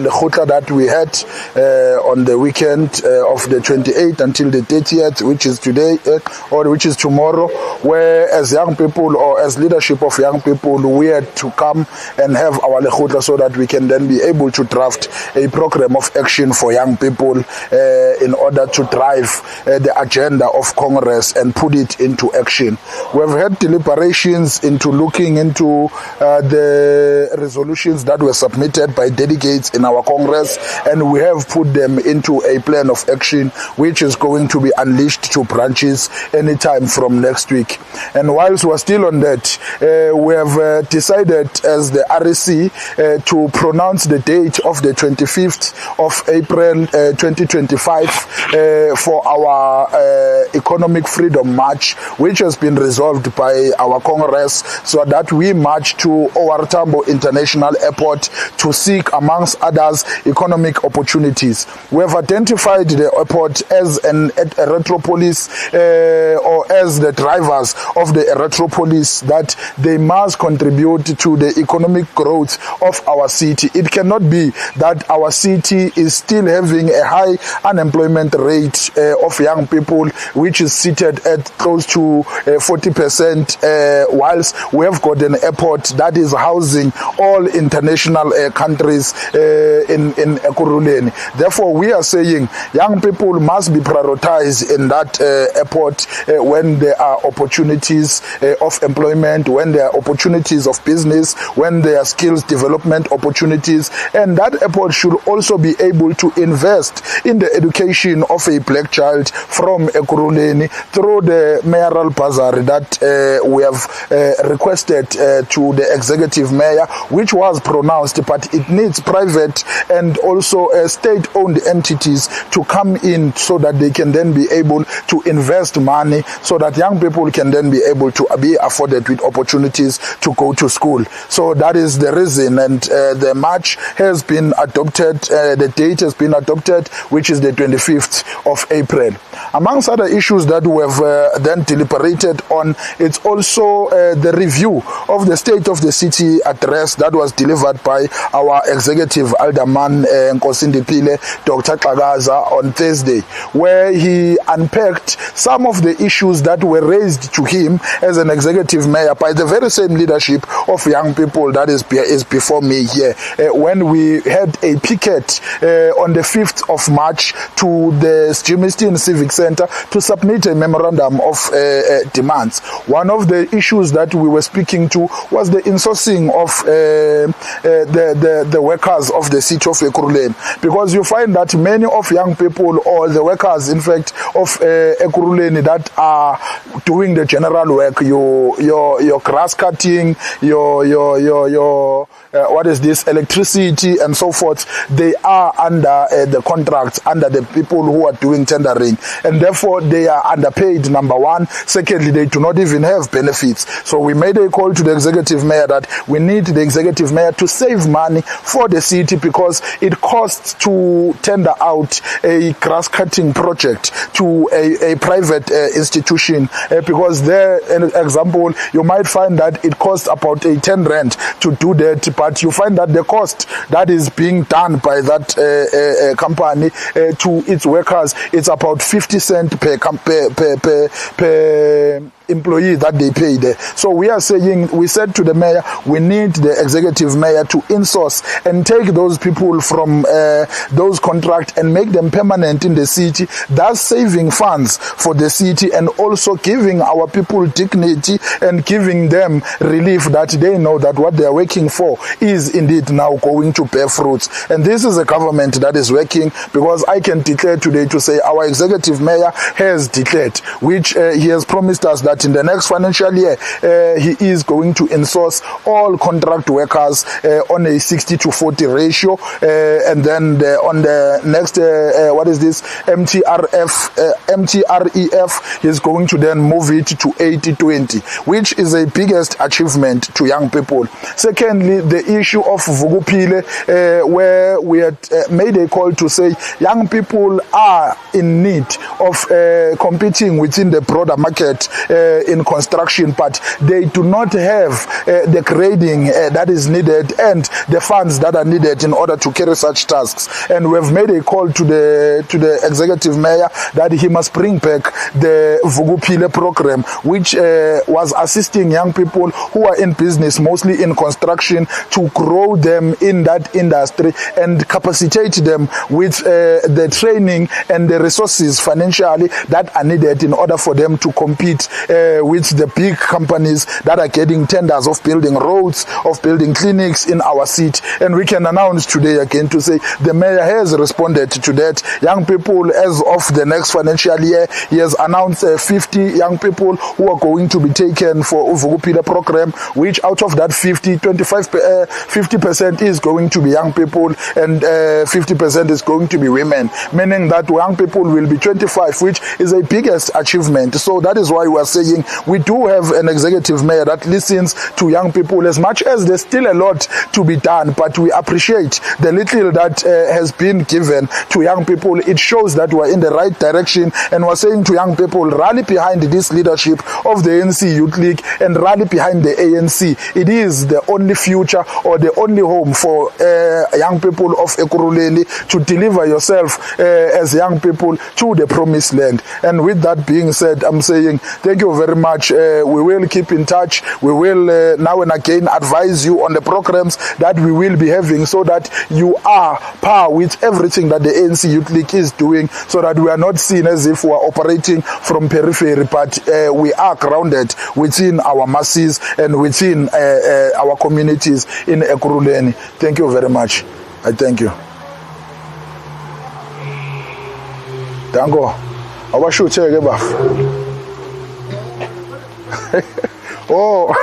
Lekgotla that we had on the weekend of the 28th until the 30th, which is today or which is tomorrow, where as young people or as leadership of young people, we had to come and have our Lekgotla so that we can then be able to draft a program of action for young people in order to drive the agenda of Congress and put it into action. We have had deliberations into looking into the resolutions that were submitted by delegates in our Congress, and we have put them into a plan of action which is going to be unleashed to branches anytime from next week. And whilst we're still on that, we have decided as the REC to pronounce the date of the 25th of April 2025 for our Economic Freedom March, which has been resolved by our Congress, so that we march to OR Tambo International Airport to seek, amongst others, economic opportunities. We have identified the airport as a retropolis or as the drivers of the retropolis, that they must contribute to the economic growth of our city. It cannot be that our city is still having a high unemployment rate of young people, which is seated at close to 40%, whilst we have got an airport that is housing all international countries in Ekurhuleni. Therefore, we are saying young people must be prioritized in that airport when there are opportunities of employment, when there are opportunities of business, when there are skills development opportunities. And that airport should also be able to invest in the education of a black child from Ekurhuleni through the mayoral bursary that we have requested to the executive mayor, which was pronounced, but it needs private and also state-owned entities to come in so that they can then be able to invest money so that young people can then be able to be afforded with opportunities to go to school. So that is the reason, and the march has been adopted, the date has been adopted, which is the 25th of April. Amongst other issues that we have then deliberated on, it's also the review of the State of the City address that was delivered by our executive alderman Simphiwe, Dr. Kagaza, on Thursday, where he unpacked some of the issues that were raised to him as an executive mayor by the very same leadership of young people that is before me here, when we had a picket on the 5th of March to the Jimiston Civic Center to submit a memorandum of demands. One of the issues that we were speaking to was the insourcing of the workers of the city of Ekurhuleni, because you find that many of young people, or the workers in fact of Ekurhuleni, that are doing the general work, your grass cutting, your what is this, electricity and so forth, they are under the contracts, under the people who are doing tendering, and therefore they are underpaid, number one. Secondly, they do not even have benefits. So we made a call to the executive mayor that we need the executive mayor to save money for the city, because it costs to tender out a grass cutting project to a private institution, because there, an example, you might find that it costs about 10 rand to do that, but you find that the cost that is being done by that company to its workers, it's about 50 cents per employee that they pay there. So we are saying, we said to the mayor, we need the executive mayor to insource and take those people from those contracts and make them permanent in the city, thus saving funds for the city and also giving our people dignity and giving them relief that they know that what they are working for is indeed now going to bear fruits. And this is a government that is working, because I can declare today to say our executive mayor has declared, which he has promised us, that in the next financial year he is going to insource all contract workers on a 60-40 ratio, and then on the next what is this, MTREF, he's going to then move it to 80-20, which is a biggest achievement to young people. Secondly, the issue of Vukupile, where we had made a call to say young people are in need of competing within the broader market in construction, but they do not have the grading that is needed and the funds that are needed in order to carry such tasks. And we have made a call to the executive mayor that he must bring back the Vuguphile program, which was assisting young people who are in business, mostly in construction, to grow them in that industry and capacitate them with the training and the resources financially that are needed in order for them to compete with the big companies that are getting tenders of building roads, of building clinics in our city. And we can announce today again to say the mayor has responded to that. Young people, as of the next financial year, he has announced 50 young people who are going to be taken for Vuguphile program, which out of that 50% is going to be young people and 50% is going to be women, meaning that young people will be 25, which is a biggest achievement. So that is why we are saying we do have an executive mayor that listens to young people, as much as there's still a lot to be done, but we appreciate the little that has been given to young people. It shows that we're in the right direction, and we're saying to young people, rally behind this leadership of the ANC Youth League and rally behind the ANC. It is the only future or the only home for young people of Ekurhuleni to deliver yourself as young people to the promised land. And with that being said, I'm saying thank you very much. We will keep in touch. We will now and again advise you on the programs that we will be having, so that you are par with everything that the ANC Youth League is doing, so that we are not seen as if we are operating from periphery, but we are grounded within our masses and within our communities in Ekurhuleni. Thank you very much. I thank you. Dango. Awasho cheke baf. Oh.